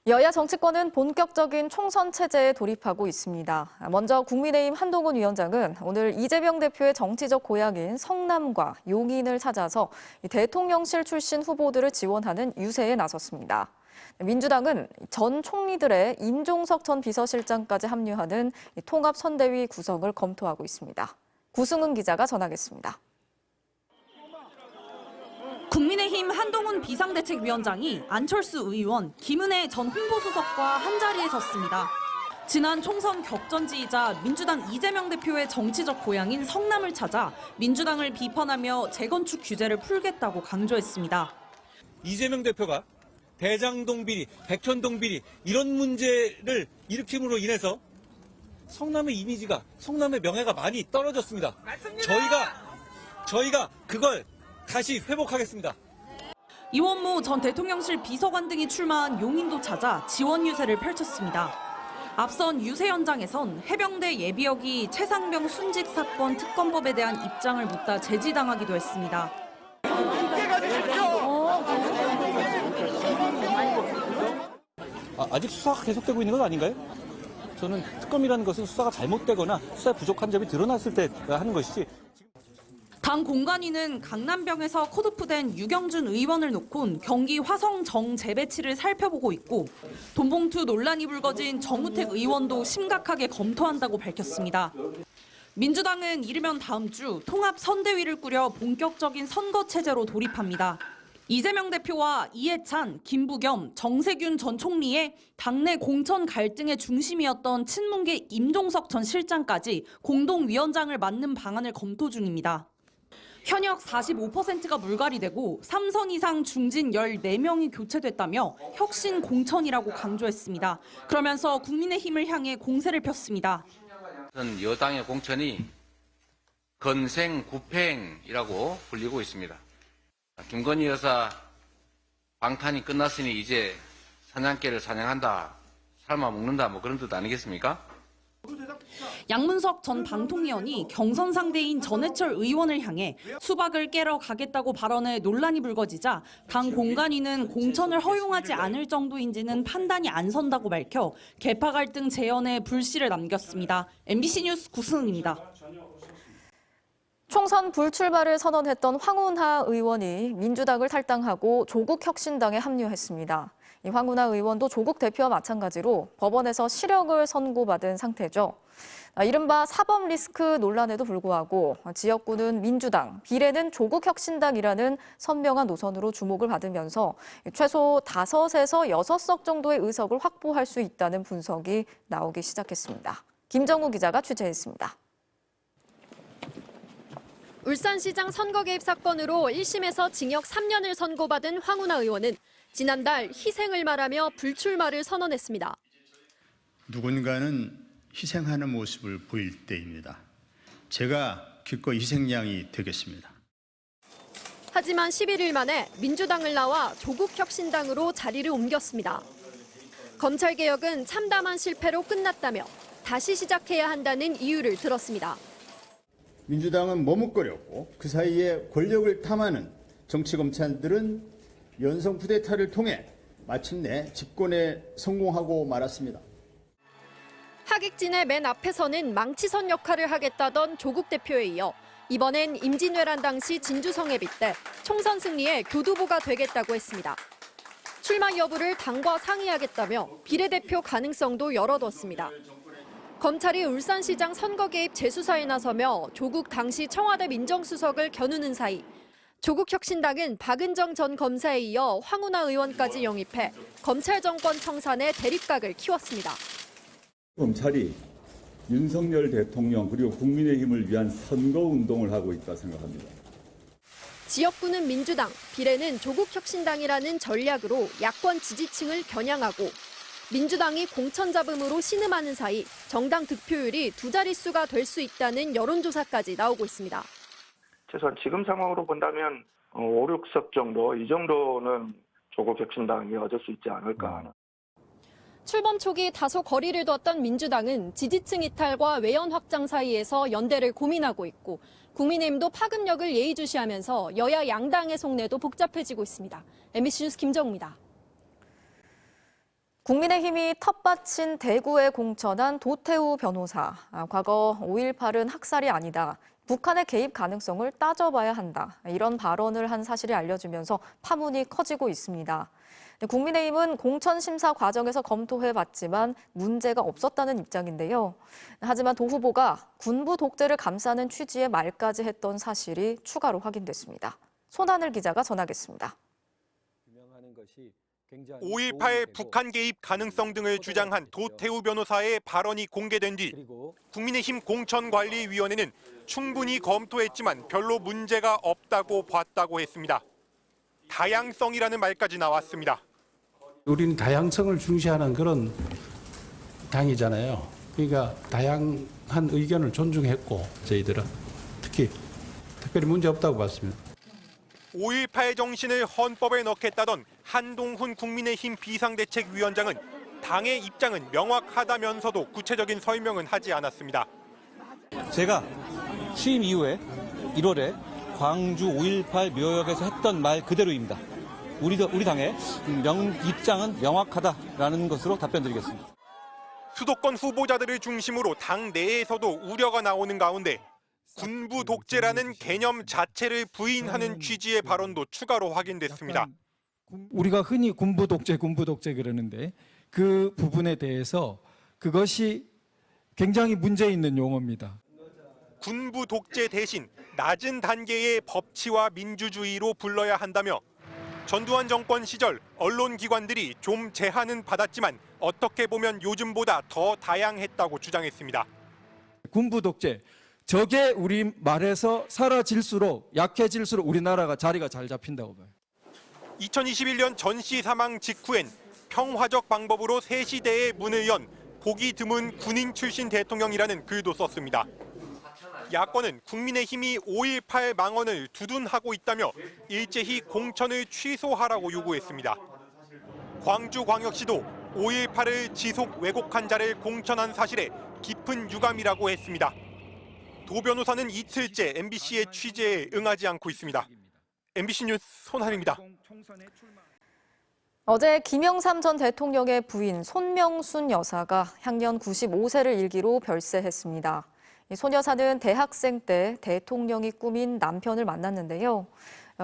여야 정치권은 본격적인 총선 체제에 돌입하고 있습니다. 먼저 국민의힘 한동훈 위원장은 오늘 이재명 대표의 정치적 고향인 성남과 용인을 찾아서 대통령실 출신 후보들을 지원하는 유세에 나섰습니다. 민주당은 전 총리들의 임종석 전 비서실장까지 합류하는 통합선대위 구성을 검토하고 있습니다. 구승은 기자가 전하겠습니다. 국민의힘 한동훈 비상대책위원장이 안철수 의원, 김은혜 전 홍보수석과 한자리에 섰습니다. 지난 총선 격전지이자 민주당 이재명 대표의 정치적 고향인 성남을 찾아 민주당을 비판하며 재건축 규제를 풀겠다고 강조했습니다. 이재명 대표가 대장동 비리, 백현동 비리 이런 문제를 일으킴으로 인해서 성남의 이미지가, 성남의 명예가 많이 떨어졌습니다. 저희가 그걸 다시 회복하겠습니다. 이원무 전 대통령실 비서관 등이 출마한 용인도 찾아 지원 유세를 펼쳤습니다. 앞선 유세 현장에선 해병대 예비역이 최상병 순직 사건 특검법에 대한 입장을 묻다 제지당하기도 했습니다. 아직 수사가 계속되고 있는 건 아닌가요? 저는 특검이라는 것은 수사가 잘못되거나 수사에 부족한 점이 드러났을 때 하는 것이지. 당 공관위는 강남병에서 컷오프된 유경준 의원을 놓곤 경기 화성 정 재배치를 살펴보고 있고 돈봉투 논란이 불거진 정우택 의원도 심각하게 검토한다고 밝혔습니다. 민주당은 이르면 다음 주 통합선대위를 꾸려 본격적인 선거 체제로 돌입합니다. 이재명 대표와 이해찬, 김부겸, 정세균 전 총리의 당내 공천 갈등의 중심이었던 친문계 임종석 전 실장까지 공동위원장을 맡는 방안을 검토 중입니다. 현역 45%가 물갈이되고 3선 이상 중진 14명이 교체됐다며 혁신 공천이라고 강조했습니다. 그러면서 국민의힘을 향해 공세를 폈습니다. 여당의 공천이 건생구팽이라고 불리고 있습니다. 김건희 여사 방탄이 끝났으니 이제 사냥개를 사냥한다, 삶아 먹는다 뭐 그런 뜻 아니겠습니까? 양문석 전 방통위원이 경선 상대인 전해철 의원을 향해 수박을 깨러 가겠다고 발언해 논란이 불거지자 당 공관위는 공천을 허용하지 않을 정도인지는 판단이 안 선다고 밝혀 계파 갈등 재연에 불씨를 남겼습니다. MBC 뉴스 구승은입니다. 총선 불출마를 선언했던 황운하 의원이 민주당을 탈당하고 조국혁신당에 합류했습니다. 이 황운하 의원도 조국 대표와 마찬가지로 법원에서 실형을 선고받은 상태죠. 이른바 사법 리스크 논란에도 불구하고 지역구는 민주당, 비례는 조국혁신당이라는 선명한 노선으로 주목을 받으면서 최소 5에서 6석 정도의 의석을 확보할 수 있다는 분석이 나오기 시작했습니다. 김정우 기자가 취재했습니다. 울산시장 선거 개입 사건으로 1심에서 징역 3년을 선고받은 황운하 의원은 지난달 희생을 말하며 불출마를 선언했습니다. 누군가는 희생하는 모습을 보일 때입니다. 제가 기꺼이 희생양이 되겠습니다. 하지만 11일 만에 민주당을 나와 조국혁신당으로 자리를 옮겼습니다. 검찰개혁은 참담한 실패로 끝났다며 다시 시작해야 한다는 이유를 들었습니다. 민주당은 머뭇거렸고 그 사이에 권력을 탐하는 정치검찰들은 연성 쿠데타를 통해 마침내 집권에 성공하고 말았습니다. 하객진의 맨 앞에서는 망치선 역할을 하겠다던 조국 대표에 이어 이번엔 임진왜란 당시 진주성에 빗대 총선 승리의 교두보가 되겠다고 했습니다. 출마 여부를 당과 상의하겠다며 비례대표 가능성도 열어뒀습니다. 검찰이 울산시장 선거 개입 재수사에 나서며 조국 당시 청와대 민정수석을 겨누는 사이 조국혁신당은 박은정 전 검사에 이어 황운하 의원까지 영입해 검찰 정권 청산의 대립각을 키웠습니다. 검찰이 윤석열 대통령 그리고 국민의힘을 위한 선거운동을 하고 있다 생각합니다. 지역구는 민주당, 비례는 조국혁신당이라는 전략으로 야권 지지층을 겨냥하고 민주당이 공천 잡음으로 신음하는 사이 정당 득표율이 2자릿수가 될 수 있다는 여론조사까지 나오고 있습니다. 최소한 지금 상황으로 본다면 5, 6석 정도, 이 정도는 조국혁신당이 얻을 수 있지 않을까 하는. 출범 초기 다소 거리를 뒀던 민주당은 지지층 이탈과 외연 확장 사이에서 연대를 고민하고 있고 국민의힘도 파급력을 예의주시하면서 여야 양당의 속내도 복잡해지고 있습니다. MBC 뉴스 김정우입니다. 국민의힘이 텃밭인 대구에 공천한 도태우 변호사. 과거 5.18은 학살이 아니다. 북한의 개입 가능성을 따져봐야 한다. 이런 발언을 한 사실이 알려지면서 파문이 커지고 있습니다. 국민의힘은 공천 심사 과정에서 검토해봤지만 문제가 없었다는 입장인데요. 하지만 도 후보가 군부 독재를 감싸는 취지의 말까지 했던 사실이 추가로 확인됐습니다. 손하늘 기자가 전하겠습니다. 5.18 북한 개입 가능성 등을 주장한 도태우 변호사의 발언이 공개된 뒤 국민의힘 공천관리위원회는 충분히 검토했지만 별로 문제가 없다고 봤다고 했습니다. 다양성이라는 말까지 나왔습니다. 우리는 다양성을 중시하는 그런 당이잖아요. 그러니까 다양한 의견을 존중했고 저희들은 특별히 문제 없다고 봤습니다. 5.18 정신을 헌법에 넣겠다던 한동훈 국민의힘 비상대책위원장은 당의 입장은 명확하다면서도 구체적인 설명은 하지 않았습니다. 제가 취임 이후에 1월에 광주 5.18 묘역에서 했던 말 그대로입니다. 우리 당의 입장은 명확하다라는 것으로 답변드리겠습니다. 수도권 후보자들을 중심으로 당 내에서도 우려가 나오는 가운데 군부 독재라는 개념 자체를 부인하는 취지의 발언도 추가로 확인됐습니다. 우리가 흔히 군부 독재 그러는데 그 부분에 대해서 그것이 굉장히 문제 있는 용어입니다. 군부 독재 대신 낮은 단계의 법치와 민주주의로 불러야 한다며 전두환 정권 시절 언론기관들이 좀 제한은 받았지만 어떻게 보면 요즘보다 더 다양했다고 주장했습니다. 군부 독재, 저게 우리 말에서 사라질수록 약해질수록 우리나라가 자리가 잘 잡힌다고 봐요. 2021년 전씨 사망 직후엔 평화적 방법으로 새 시대의 문을 연 보기 드문 군인 출신 대통령이라는 글도 썼습니다. 야권은 국민의힘이 5.18 망언을 두둔하고 있다며 일제히 공천을 취소하라고 요구했습니다. 광주광역시도 5.18을 지속 왜곡한 자를 공천한 사실에 깊은 유감이라고 했습니다. 도 변호사는 이틀째 MBC의 취재에 응하지 않고 있습니다. MBC 뉴스 손한입니다. 어제 김영삼 전 대통령의 부인 손명순 여사가 향년 95세를 일기로 별세했습니다. 손 여사는 대학생 때 대통령이 꾸민 남편을 만났는데요.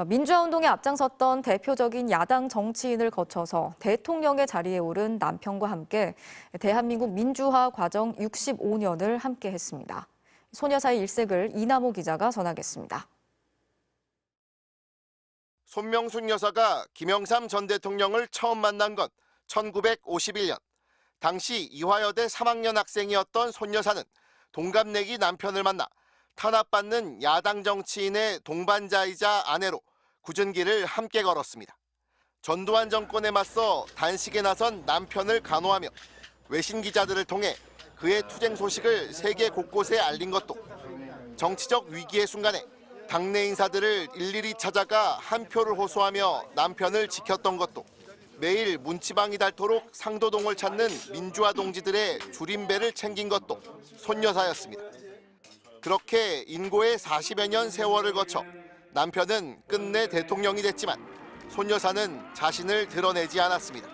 민주화 운동에 앞장섰던 대표적인 야당 정치인을 거쳐서 대통령의 자리에 오른 남편과 함께 대한민국 민주화 과정 65년을 함께 했습니다. 손 여사의 일색을 이남호 기자가 전하겠습니다. 손명순 여사가 김영삼 전 대통령을 처음 만난 건 1951년. 당시 이화여대 3학년 학생이었던 손 여사는 동갑내기 남편을 만나 탄압받는 야당 정치인의 동반자이자 아내로 굳은 길을 함께 걸었습니다. 전두환 정권에 맞서 단식에 나선 남편을 간호하며 외신 기자들을 통해 그의 투쟁 소식을 세계 곳곳에 알린 것도, 정치적 위기의 순간에 당내 인사들을 일일이 찾아가 한 표를 호소하며 남편을 지켰던 것도, 매일 문지방이 닳도록 상도동을 찾는 민주화 동지들의 줄임배를 챙긴 것도 손 여사였습니다. 그렇게 인고의 40여 년 세월을 거쳐 남편은 끝내 대통령이 됐지만 손 여사는 자신을 드러내지 않았습니다.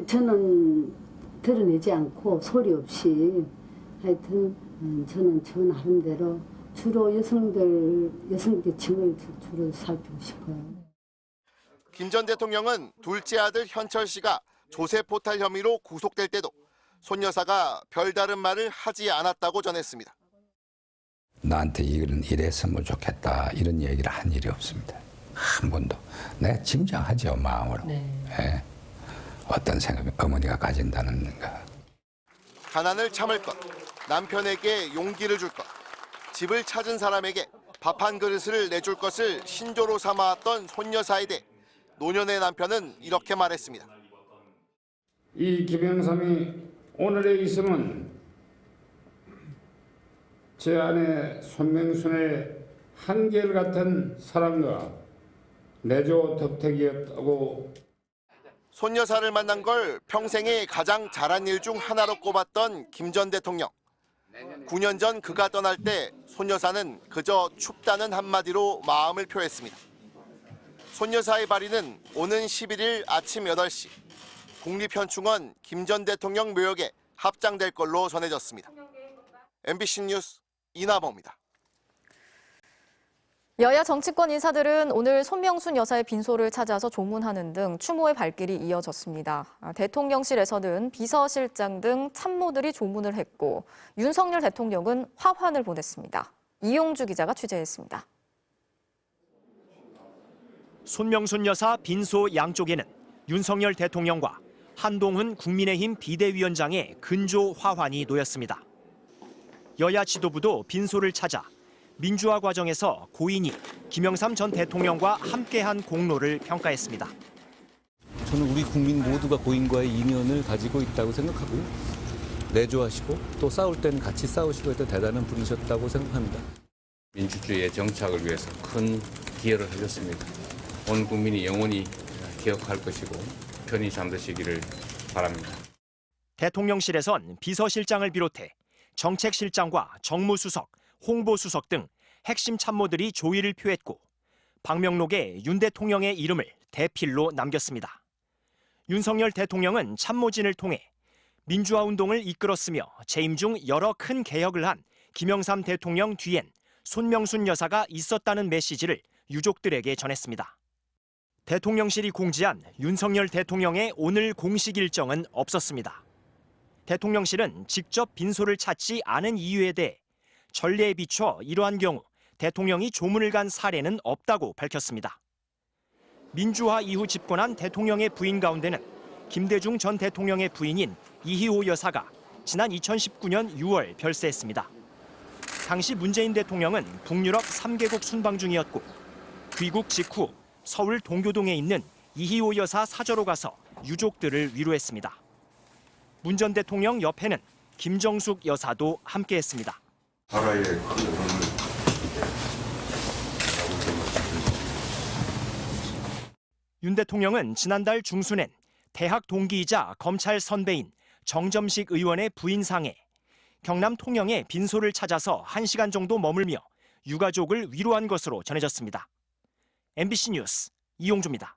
저는 드러내지 않고 소리 없이 하여튼 저는 저 나름대로 주로 여성계층을 주로 살피고 싶어요. 김 전 대통령은 둘째 아들 현철 씨가 조세 포탈 혐의로 구속될 때도 손 여사가 별다른 말을 하지 않았다고 전했습니다. 나한테 이랬으면 좋겠다 이런 얘기를 한 일이 없습니다. 한 번도. 내가 짐작하죠, 마음으로. 네. 어떤 생각이 어머니가 가진다는 거. 가난을 참을 것, 남편에게 용기를 줄 것, 집을 찾은 사람에게 밥 한 그릇을 내줄 것을 신조로 삼아왔던 손 여사에 대해 노년의 남편은 이렇게 말했습니다. 이 김영삼이 오늘에 있으면 제 아내 손명순의 한결같은 사랑과 내조 덕택이었다고. 손 여사를 만난 걸 평생에 가장 잘한 일 중 하나로 꼽았던 김 전 대통령. 9년 전 그가 떠날 때 손 여사는 그저 춥다는 한마디로 마음을 표했습니다. 손 여사의 발인은 오는 11일 아침 8시 국립현충원 김 전 대통령 묘역에 합장될 걸로 전해졌습니다. MBC 뉴스 이나범입니다. 여야 정치권 인사들은 오늘 손명순 여사의 빈소를 찾아서 조문하는 등 추모의 발길이 이어졌습니다. 대통령실에서는 비서실장 등 참모들이 조문을 했고 윤석열 대통령은 화환을 보냈습니다. 이용주 기자가 취재했습니다. 손명순 여사 빈소 양쪽에는 윤석열 대통령과 한동훈 국민의힘 비대위원장의 근조 화환이 놓였습니다. 여야 지도부도 빈소를 찾아 민주화 과정에서 고인이 김영삼 전 대통령과 함께한 공로를 평가했습니다. 저는 우리 국민 모두가 고인과의 인연을 가지고 있다고 생각하고요. 내조하시고 또 싸울 때는 같이 싸우시고 했던 대단한 분이셨다고 생각합니다. 민주주의의 정착을 위해서 큰 기여를 하셨습니다. 온 국민이 영원히 기억할 것이고 편히 잠드시기를 바랍니다. 대통령실에선 비서실장을 비롯해 정책실장과 정무수석, 홍보수석 등 핵심 참모들이 조의를 표했고 방명록에 윤 대통령의 이름을 대필로 남겼습니다. 윤석열 대통령은 참모진을 통해 민주화 운동을 이끌었으며 재임 중 여러 큰 개혁을 한 김영삼 대통령 뒤엔 손명순 여사가 있었다는 메시지를 유족들에게 전했습니다. 대통령실이 공지한 윤석열 대통령의 오늘 공식 일정은 없었습니다. 대통령실은 직접 빈소를 찾지 않은 이유에 대해 전례에 비춰 이러한 경우 대통령이 조문을 간 사례는 없다고 밝혔습니다. 민주화 이후 집권한 대통령의 부인 가운데는 김대중 전 대통령의 부인인 이희호 여사가 지난 2019년 6월 별세했습니다. 당시 문재인 대통령은 북유럽 3개국 순방 중이었고 귀국 직후 서울 동교동에 있는 이희호 여사 사저로 가서 유족들을 위로했습니다. 문 전 대통령 옆에는 김정숙 여사도 함께했습니다. 나라의 큰 의원을 윤 대통령은 지난달 중순엔 대학 동기이자 검찰 선배인 정점식 의원의 부인상에 경남 통영의 빈소를 찾아서 1시간 정도 머물며 유가족을 위로한 것으로 전해졌습니다. MBC 뉴스 이용주입니다.